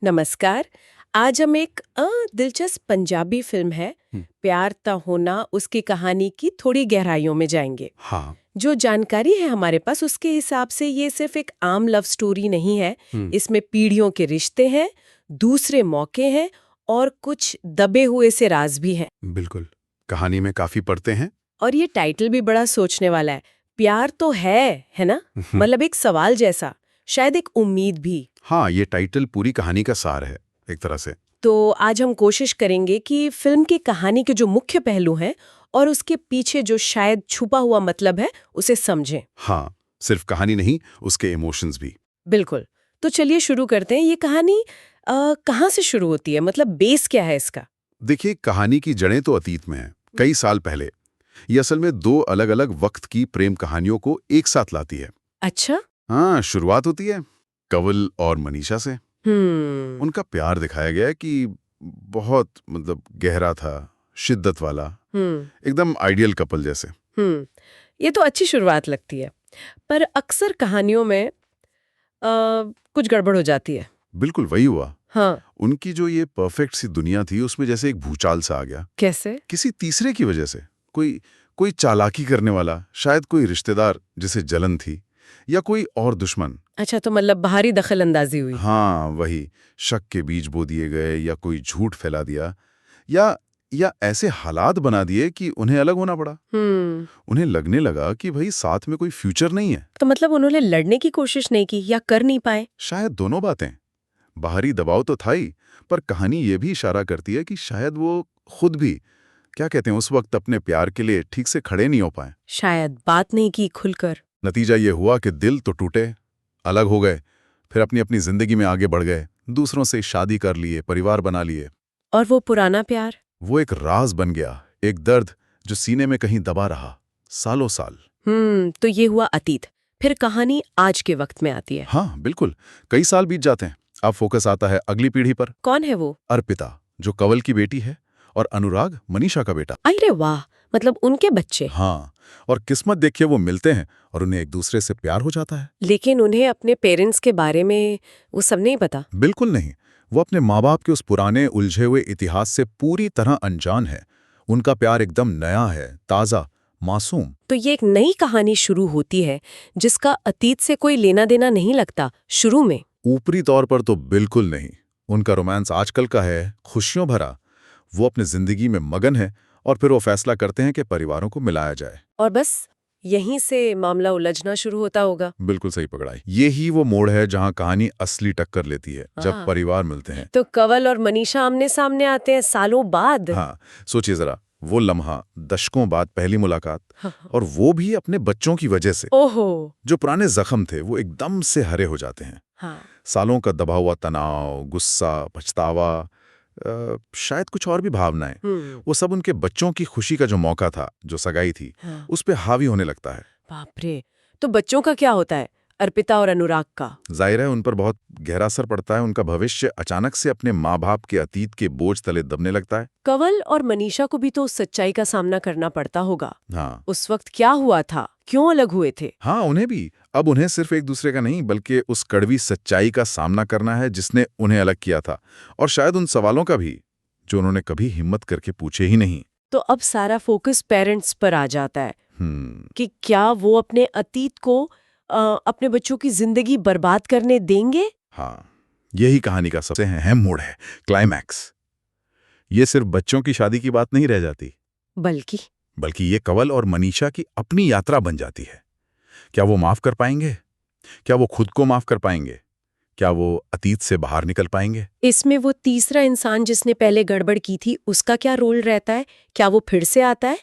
नमस्कार। आज हम एक दिलचस्प पंजाबी फिल्म है प्यार ता होना उसकी कहानी की थोड़ी गहराइयों में जाएंगे। हाँ। जो जानकारी है हमारे पास उसके हिसाब से ये सिर्फ एक आम लव स्टोरी नहीं है। इसमें पीढ़ियों के रिश्ते हैं, दूसरे मौके हैं और कुछ दबे हुए से राज भी हैं। बिल्कुल, कहानी में काफी पढ़ते हैं। और ये टाइटल भी बड़ा सोचने वाला है। प्यार तो है ना? मतलब एक सवाल जैसा, शायद एक उम्मीद भी। हाँ, ये टाइटल पूरी कहानी का सार है एक तरह से। तो आज हम कोशिश करेंगे कि फिल्म की कहानी के जो मुख्य पहलू हैं और उसके पीछे जो शायद छुपा हुआ मतलब है उसे समझें। हाँ, सिर्फ कहानी नहीं, उसके इमोशंस भी। बिल्कुल। तो चलिए शुरू करते हैं। ये कहानी कहाँ से शुरू होती है, मतलब बेस क्या है इसका? देखिए, कहानी की जड़ें तो अतीत में हैं, कई साल पहले। ये असल में दो अलग-अलग वक्त की प्रेम कहानियों को एक साथ लाती है। अच्छा। हाँ, शुरुआत होती है कंवल और मनीषा से। हम्म। उनका प्यार दिखाया गया है कि बहुत गहरा था, शिद्दत वाला, हम्म। एकदम आइडियल कपल जैसे। हम्म। ये तो अच्छी शुरुआत लगती है, पर अक्सर कहानियों में कुछ गड़बड़ हो जाती है। बिल्कुल वही हुआ। हाँ। उनकी जो ये परफेक्ट सी दुनिया थी, उसमें जैसे एक भूचाल सा आ गया। कैसे? किसी तीसरे की वजह से। कोई कोई चालाकी करने वाला, शायद कोई रिश्तेदार जिसे जलन थी, या कोई और दुश्मन। अच्छा, तो मतलब बाहरी दखल अंदाजी हुई। हाँ, वही। शक के बीज बो दिए गए, या कोई झूठ फैला दिया, या ऐसे हालात बना दिए कि उन्हें अलग होना पड़ा। उन्हें लगने लगा कि भाई साथ में कोई फ्यूचर नहीं है। तो मतलब उन्होंने लड़ने की कोशिश नहीं की या कर नहीं पाए? शायद दोनों बातें। बाहरी दबाव तो था ही, पर कहानी ये भी इशारा करती है कि शायद वो खुद भी, क्या कहते हैं, उस वक्त अपने प्यार के लिए ठीक से खड़े नहीं हो पाए। शायद बात नहीं की खुलकर। नतीजा ये हुआ कि दिल तो टूटे, अलग हो गए, फिर अपनी अपनी जिंदगी में आगे बढ़ गए, दूसरों से शादी कर लिए, परिवार बना लिए। और वो पुराना प्यार? वो एक राज बन गया, एक दर्द जो सीने में कहीं दबा रहा, सालों साल। तो ये हुआ अतीत। फिर कहानी आज के वक्त में आती है। हाँ बिल्कुल, कई साल बीत जाते हैं। अब फोकस आता है अगली पीढ़ी पर। कौन है वो? अर्पिता, जो कंवल की बेटी है, और अनुराग, मनीषा का बेटा। अरे वाह, मतलब उनके बच्चे। हाँ, और किस्मत देखिए वो मिलते हैं और उन्हें एक दूसरे से प्यार हो जाता है। लेकिन उन्हें अपने पेरेंट्स के बारे में वो सब नहीं पता। बिल्कुल नहीं। वो अपने माँ बाप के उस पुराने उलझे हुए इतिहास से पूरी तरह अनजान है। उनका प्यार एकदम नया है, ताज़ा, मासूम। तो ये एक नई कहानी शुरू होती है जिसका अतीत से कोई लेना देना नहीं लगता शुरू में। ऊपरी तौर पर तो बिल्कुल नहीं। उनका रोमांस आजकल का है, खुशियों भरा। वो अपनी जिंदगी में मगन है, और फिर वो फैसला करते हैं कि परिवारों को मिलाया जाए। और बस यहीं से मामला उलझना शुरू होता होगा। बिल्कुल सही पकड़ाई। ये ही वो मोड़ है जहाँ कहानी असली टक्कर लेती है, जब परिवार मिलते हैं। तो कंवल और मनीषा आमने सामने आते हैं सालों बाद। हाँ, सोचिए जरा, वो लम्हा, दशकों बाद पहली मुलाकात, और वो भी अपने बच्चों की वजह से। ओहो। जो पुराने जख्म थे वो एकदम से हरे हो जाते हैं। हाँ। सालों का दबा हुआ तनाव, गुस्सा, पछतावा, शायद कुछ और भी भावनाएं, वो सब उनके बच्चों की खुशी का जो मौका था, जो सगाई थी, उस पे हावी होने लगता है। बाप रे। तो बच्चों का क्या होता है, अर्पिता और अनुराग का? जाहिर है उन पर बहुत गहरा असर पड़ता है। उनका भविष्य अचानक से अपने माँ बाप के अतीत के बोझ तले दबने लगता है। कंवल और मनीषा को भी तो सच्चाई का सामना करना पड़ता होगा। हाँ। उस वक्त क्या हुआ था, क्यों अलग हुए थे? हाँ, उन्हें भी। अब उन्हें सिर्फ एक दूसरे का नहीं, बल्कि उस कड़वी सच्चाई का सामना करना है जिसने उन्हें अलग किया था, और शायद उन सवालों का भी जो उन्होंने कभी हिम्मत करके पूछे ही नहीं। तो अब सारा फोकस पेरेंट्स पर आ जाता है कि क्या वो अपने अतीत को अपने बच्चों की जिंदगी बर्बाद करने देंगे? हाँ, यही कहानी का सबसे अहम मोड़ है, क्लाइमैक्स। ये सिर्फ बच्चों की शादी की बात नहीं रह जाती, बल्कि ये कंवल और मनीषा की अपनी यात्रा बन जाती है। क्या वो माफ कर पाएंगे? क्या वो खुद को माफ कर पाएंगे? क्या वो अतीत से बाहर निकल पाएंगे? इसमें वो तीसरा इंसान जिसने पहले गड़बड़ की थी, उसका क्या रोल रहता है? क्या वो फिर से आता है?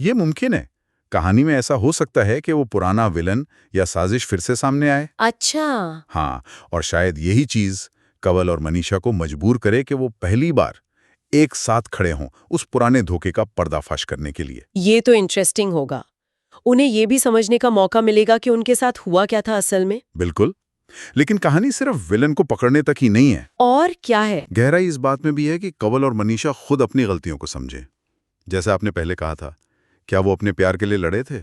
ये मुमकिन है। कहानी में ऐसा हो सकता है कि वो पुराना विलन या साजिश फिर से सामने आए। अच्छा। हाँ, और शायद यही चीज कंवल और मनीषा को मजबूर करे कि वो पहली बार एक साथ खड़े हों उस पुराने धोखे का पर्दाफाश करने के लिए। ये तो इंटरेस्टिंग होगा। उन्हें ये भी समझने का मौका मिलेगा कि उनके साथ हुआ क्या था असल में। बिल्कुल। लेकिन कहानी सिर्फ विलन को पकड़ने तक ही नहीं है। और क्या है? गहराई इस बात में भी है कि कंवल और मनीषा खुद अपनी गलतियों को समझे। जैसा आपने पहले कहा था, क्या वो अपने प्यार के लिए लड़े थे?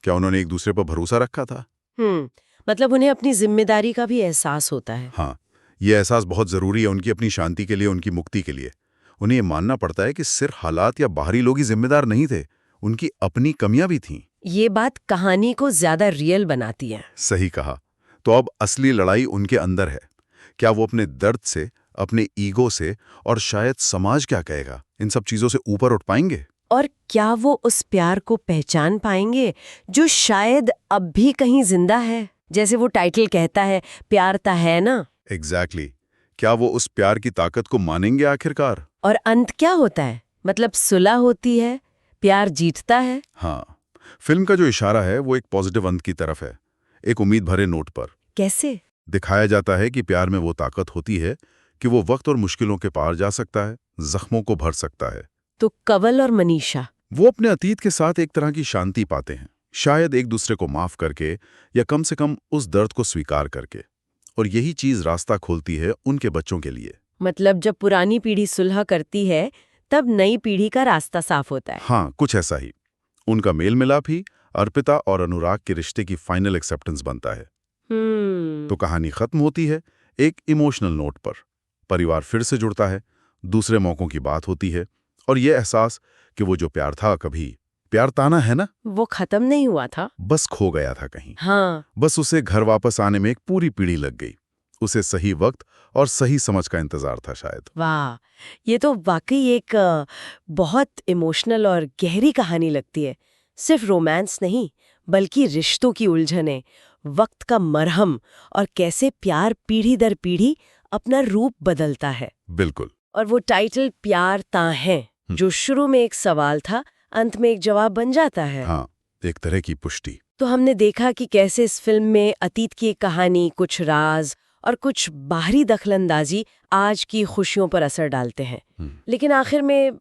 क्या उन्होंने एक दूसरे पर भरोसा रखा था? मतलब उन्हें अपनी जिम्मेदारी का भी एहसास होता है। हाँ, ये एहसास बहुत ज़रूरी है उनकी अपनी शांति के लिए, उनकी मुक्ति के लिए। उन्हें ये मानना पड़ता है कि सिर्फ हालात या बाहरी लोग ही जिम्मेदार नहीं थे, उनकी अपनी कमियां भी थीं। ये बात कहानी को ज्यादा रियल बनाती है। सही कहा। तो अब असली लड़ाई उनके अंदर है। क्या वो अपने दर्द से, अपने ईगो से और शायद समाज क्या कहेगा, इन सब चीज़ों से ऊपर उठ पाएंगे? और क्या वो उस प्यार को पहचान पाएंगे जो शायद अब भी कहीं जिंदा है? जैसे वो टाइटल कहता है, प्यार ता है ना। एग्जैक्टली। क्या वो उस प्यार की ताकत को मानेंगे आखिरकार? और अंत क्या होता है? मतलब सुलह होती है, प्यार जीतता है। हाँ, फिल्म का जो इशारा है वो एक पॉजिटिव अंत की तरफ है, एक उम्मीद भरे नोट पर। कैसे? दिखाया जाता है कि प्यार में वो ताकत होती है कि वो वक्त और मुश्किलों के पार जा सकता है, जख्मों को भर सकता है। तो कंवल और मनीषा, वो अपने अतीत के साथ एक तरह की शांति पाते हैं, शायद एक दूसरे को माफ करके या कम से कम उस दर्द को स्वीकार करके। और यही चीज रास्ता खोलती है उनके बच्चों के लिए। मतलब जब पुरानी पीढ़ी सुलह करती है तब नई पीढ़ी का रास्ता साफ होता है। हाँ, कुछ ऐसा ही। उनका मेल मिलाप ही अर्पिता और अनुराग के रिश्ते की फाइनल एक्सेप्टेंस बनता है। तो कहानी खत्म होती है एक इमोशनल नोट पर। परिवार फिर से जुड़ता है, दूसरे मौकों की बात होती है, और ये एहसास कि वो जो प्यार था, कभी प्यार ताना है ना, वो खत्म नहीं हुआ था, बस खो गया था कहीं। हाँ। बस उसे घर वापस आने में एक पूरी पीढ़ी लग गई। उसे सही वक्त और सही समझ का इंतजार था शायद। वाह, ये तो वाकई एक बहुत इमोशनल और गहरी कहानी लगती है। सिर्फ रोमांस नहीं, बल्कि रिश्तों की उलझनें, वक्त का मरहम, और कैसे प्यार पीढ़ी दर पीढ़ी अपना रूप बदलता है। बिल्कुल। और वो टाइटल प्यार ता है, जो शुरू में एक सवाल था, अंत में एक जवाब बन जाता है। हाँ, एक तरह की पुष्टि। तो हमने देखा कि कैसे इस फिल्म में अतीत की एक कहानी, कुछ राज और कुछ बाहरी दखलंदाजी आज की खुशियों पर असर डालते हैं। लेकिन आखिर में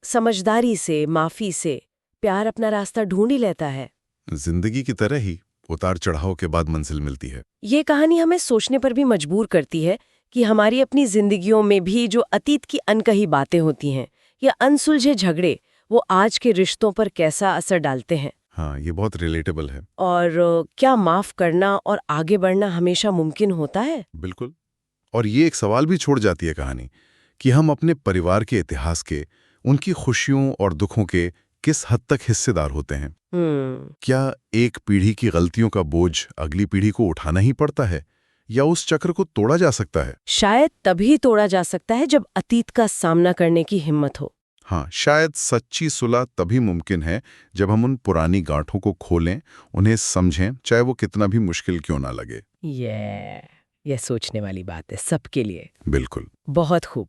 समझदारी से, माफी से प्यार अपना रास्ता ढूंढ ही लेता है। जिंदगी की तरह ही उतार चढ़ाव के बाद मंजिल मिलती है। ये कहानी हमें सोचने पर भी मजबूर करती है कि हमारी अपनी जिंदगियों में भी जो अतीत की अनकही बातें होती हैं या अनसुलझे झगड़े, वो आज के रिश्तों पर कैसा असर डालते हैं। हाँ, ये बहुत रिलेटेबल है। और क्या माफ करना और आगे बढ़ना हमेशा मुमकिन होता है? बिल्कुल। और ये एक सवाल भी छोड़ जाती है कहानी कि हम अपने परिवार के इतिहास के, उनकी खुशियों और दुखों के किस हद तक हिस्सेदार होते हैं। क्या एक पीढ़ी की गलतियों का बोझ अगली पीढ़ी को उठाना ही पड़ता है, या उस चक्र को तोड़ा जा सकता है? शायद तभी तोड़ा जा सकता है जब अतीत का सामना करने की हिम्मत हो। हाँ, शायद सच्ची सुलह तभी मुमकिन है जब हम उन पुरानी गांठों को खोलें, उन्हें समझें, चाहे वो कितना भी मुश्किल क्यों ना लगे। ये सोचने वाली बात है सबके लिए। बिल्कुल। बहुत खूब।